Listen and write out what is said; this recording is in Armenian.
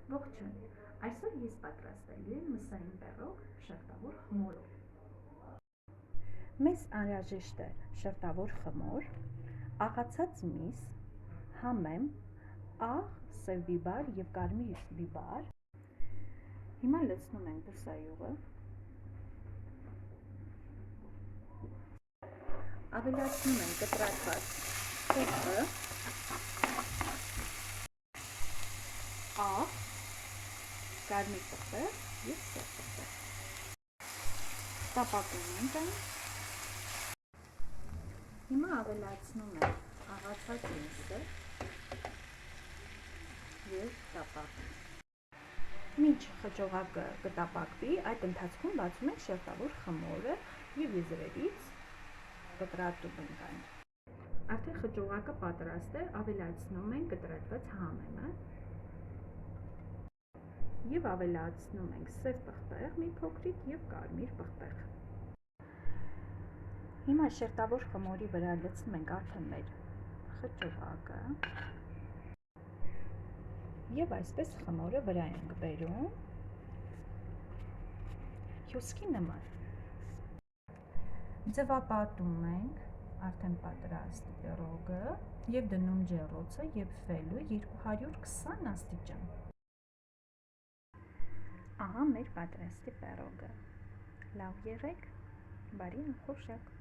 Ողջույն, այսօր ես պատրաստելու եմ մսային պերոկ շերտավոր խմորով։ Մեզ անհրաժեշտ է շերտավոր խմոր, աղացած միս, համեմ, աղ, սև բիբար և կարմիր բիբար։ Հիմա լցնում ենք բուսայուղը, ավելացնում ենք կտրատված խոտը, աղ, կարմիր պղպեղ և սև պղպեղ։ Տապակում ենք այն։ Հիմա ավելացնում ենք աղացած միսը և տապակում։ Մինչ խճողակը կտապակվի, այդ ընթացքում բացում ենք շերտավոր խմորը և եզրերից կտրատում ենք այն։ Արդեն խճողակը պատրաստ է, ավելացնում ենք կտրատված համեմը և ավելացնում ենք սև պղպեղ մի փոքրիկ և կարմիր պղպեղ։ Հիմա շերտավոր խմորի վրա լցնում ենք արդեն մեր խճողակը և այսպես խմորը վրա ենք բերում հյուսքի նման։ Ձվապատում ենք արդեն պատրաստ պերոգը և դնում ջեռոցը և ֆելը 220 աստիճան։ Ահա մեր պատրաստի պերոգը։ Լավ եղեք, բարի անխորժակ։